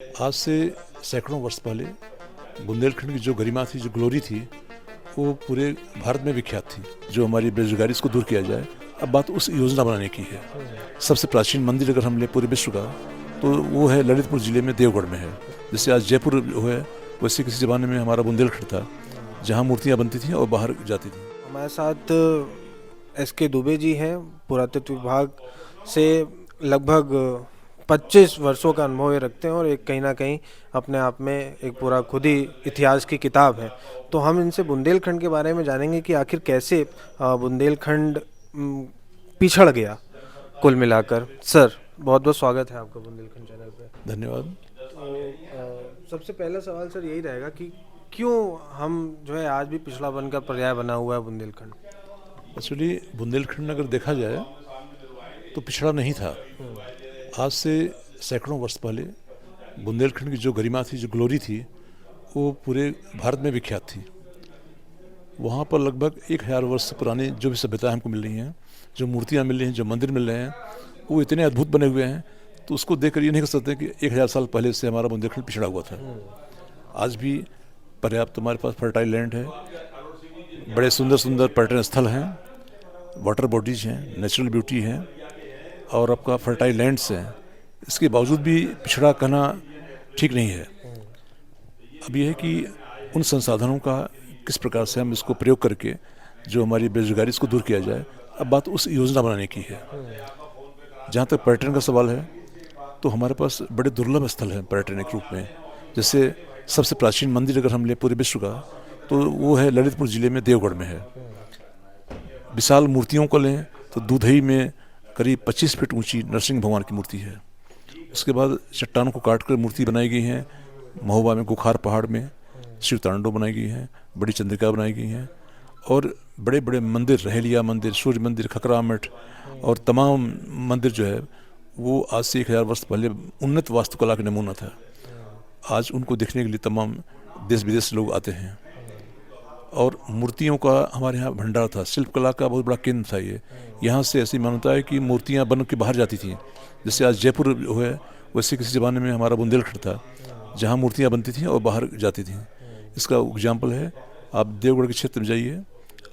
आज से सैकड़ों वर्ष पहले बुंदेलखंड की जो गरिमा थी, जो ग्लोरी थी, वो पूरे भारत में विख्यात थी। जो हमारी बेरोजगारी, इसको दूर किया जाए। अब बात उस योजना बनाने की है। सबसे प्राचीन मंदिर अगर हम ले पूरे विश्व का, तो वो है ललितपुर जिले में, देवगढ़ में है। जैसे आज जयपुर है, वैसे किसी ज़माने में हमारा बुंदेलखंड था, जहाँ मूर्तियाँ बनती थी और बाहर जाती थी। हमारे साथ एस.के. दुबे जी हैं, पुरातत्व विभाग से लगभग 25 वर्षों का अनुभव ये रखते हैं और एक कहीं ना कहीं अपने आप में एक पूरा खुद ही इतिहास की किताब है। तो हम इनसे बुंदेलखंड के बारे में जानेंगे कि आखिर कैसे बुंदेलखंड पिछड़ गया कुल मिलाकर। सर, बहुत बहुत स्वागत है आपका बुंदेलखंड चैनल पे। धन्यवाद। तो सबसे पहला सवाल सर यही रहेगा कि क्यों हम जो है आज भी पिछड़ापन का पर्याय बना हुआ है बुंदेलखंड। एक्चुअली बुंदेलखंड अगर देखा जाए तो पिछड़ा नहीं था। आज से सैकड़ों वर्ष पहले बुंदेलखंड की जो गरिमा थी, जो ग्लोरी थी, वो पूरे भारत में विख्यात थी। वहाँ पर लगभग 1000 वर्ष पुरानी जो भी सभ्यताएं हमको मिल रही हैं, जो मूर्तियाँ मिल रही हैं, जो मंदिर मिल रहे हैं, वो इतने अद्भुत बने हुए हैं, तो उसको देखकर ये नहीं कह सकते कि 1000 साल पहले से हमारा बुंदेलखंड पिछड़ा हुआ था। आज भी पर्याप्त हमारे पास फर्टाइल लैंड है, बड़े सुंदर सुंदर पर्यटन स्थल हैं, वाटर बॉडीज हैं, नेचुरल ब्यूटी है और आपका फर्टाइल लैंड्स हैं। इसके बावजूद भी पिछड़ा कहना ठीक नहीं है। अब यह है कि उन संसाधनों का किस प्रकार से हम इसको प्रयोग करके जो हमारी बेरोजगारी, इसको दूर किया जाए। अब बात उस योजना बनाने की है। जहाँ तक पर्यटन का सवाल है, तो हमारे पास बड़े दुर्लभ स्थल हैं पर्यटन के रूप में। जैसे सबसे प्राचीन मंदिर अगर हम ले पूरे विश्व का, तो वो है ललितपुर जिले में, देवगढ़ में है। विशाल मूर्तियों को लें तो दूधई में करीब 25 फीट ऊंची नरसिंह भगवान की मूर्ति है। उसके बाद चट्टानों को काट कर मूर्ति बनाई गई हैं। महोबा में गुखार पहाड़ में शिव तांडव बनाई गई हैं, बड़ी चंद्रिका बनाई गई हैं और बड़े बड़े मंदिर, रहेलिया मंदिर, सूर्य मंदिर, खकरा मठ और तमाम मंदिर जो है वो आज से 1000 वर्ष पहले उन्नत वास्तुकला का नमूना था। आज उनको देखने के लिए तमाम देश विदेश से लोग आते हैं और मूर्तियों का हमारे यहाँ भंडार था। शिल्पकला का बहुत बड़ा केंद्र था ये। यहाँ से ऐसी मान्यता है कि मूर्तियाँ बन के बाहर जाती थी। जैसे आज जयपुर है, वैसे किसी ज़माने में हमारा बुंदेलखंड था, जहाँ मूर्तियाँ बनती थीं और बाहर जाती थीं। इसका एग्जाम्पल है, आप देवगढ़ के क्षेत्र में जाइए,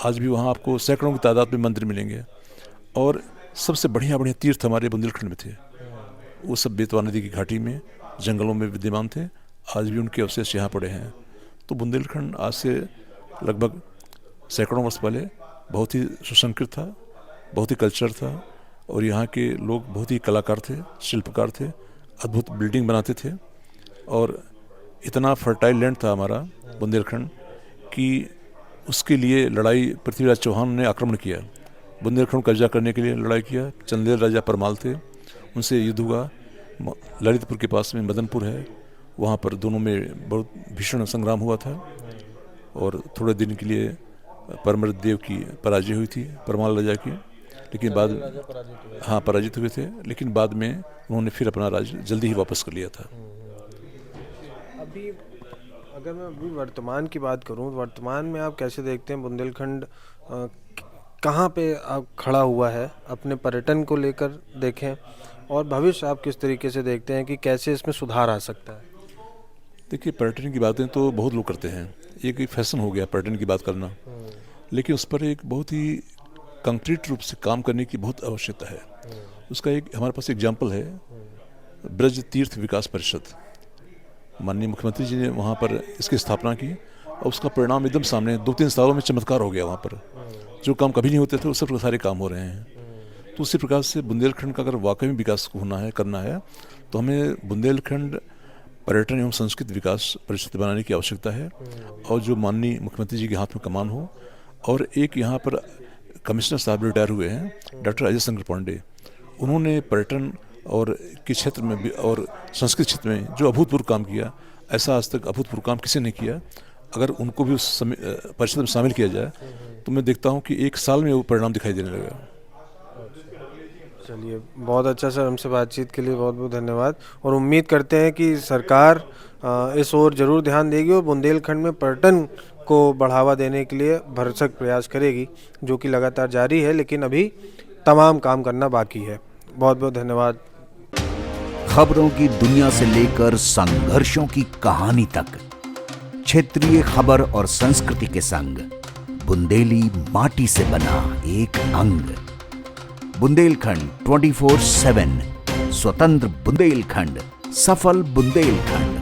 आज भी वहाँ आपको सैकड़ों की तादाद में मंदिर मिलेंगे और सबसे बढ़िया बढ़िया तीर्थ हमारे बुंदेलखंड में थे। वो सब बेतवा नदी की घाटी में, जंगलों में विद्यमान थे। आज भी उनके अवशेष यहाँ पड़े हैं। तो बुंदेलखंड आज से लगभग सैकड़ों वर्ष पहले बहुत ही सुसंस्कृत था, बहुत ही कल्चर था और यहाँ के लोग बहुत ही कलाकार थे, शिल्पकार थे, अद्भुत बिल्डिंग बनाते थे और इतना फर्टाइल लैंड था हमारा बुंदेलखंड कि उसके लिए लड़ाई पृथ्वीराज चौहान ने आक्रमण किया। बुंदेलखंड को कब्जा करने के लिए लड़ाई किया। चंदेल राजा परमाल थे, उनसे युद्ध हुआ। ललितपुर के पास में मदनपुर है, वहाँ पर दोनों में बहुत भीषण संग्राम हुआ था और थोड़े दिन के लिए परमृत देव की पराजय हुई थी, परमाल राजा की। लेकिन बाद पराजित हुए थे, लेकिन बाद में उन्होंने फिर अपना राज्य जल्दी ही वापस कर लिया था। अभी अगर मैं अभी वर्तमान की बात करूं, तो वर्तमान में आप कैसे देखते हैं बुंदेलखंड कहाँ पे आप खड़ा हुआ है अपने पर्यटन को लेकर देखें, और भविष्य आप किस तरीके से देखते हैं कि कैसे इसमें सुधार आ सकता है। देखिए, पर्यटन की बातें तो बहुत लोग करते हैं, एक फैशन हो गया पर्यटन की बात करना, लेकिन उस पर एक बहुत ही कंक्रीट रूप से काम करने की बहुत आवश्यकता है। उसका एक हमारे पास एग्जाम्पल है, ब्रज तीर्थ विकास परिषद। माननीय मुख्यमंत्री जी ने वहाँ पर इसकी स्थापना की और उसका परिणाम एकदम सामने 2-3 सालों में चमत्कार हो गया। वहाँ पर जो काम कभी नहीं होते थे, उस पर सारे काम हो रहे हैं। तो उसी प्रकार से बुंदेलखंड का अगर वाकई में विकास होना है, करना है, तो हमें बुंदेलखंड पर्यटन एवं संस्कृति विकास परिषद बनाने की आवश्यकता है और जो माननीय मुख्यमंत्री जी के हाथ में कमान हो। और एक यहाँ पर कमिश्नर साहब रिटायर हुए हैं, डॉक्टर अजय शंकर पांडे, उन्होंने पर्यटन और के क्षेत्र में भी और संस्कृत क्षेत्र में जो अभूतपूर्व काम किया, ऐसा आज तक अभूतपूर्व काम किसी ने किया। अगर उनको भी उस परिषद में शामिल किया जाए, तो मैं देखता हूँ कि 1 साल में वो परिणाम दिखाई देने लगा। चलिए, बहुत अच्छा सर, हमसे बातचीत के लिए बहुत बहुत धन्यवाद और उम्मीद करते हैं कि सरकार इस ओर ज़रूर ध्यान देगी और बुंदेलखंड में पर्यटन को बढ़ावा देने के लिए भरसक प्रयास करेगी, जो कि लगातार जारी है, लेकिन अभी तमाम काम करना बाकी है। बहुत बहुत धन्यवाद। खबरों की दुनिया से लेकर संघर्षों की कहानी तक, क्षेत्रीय खबर और संस्कृति के संग बुंदेली माटी से बना एक अंग। बुंदेलखंड 24/7, स्वतंत्र बुंदेलखंड, सफल बुंदेलखंड।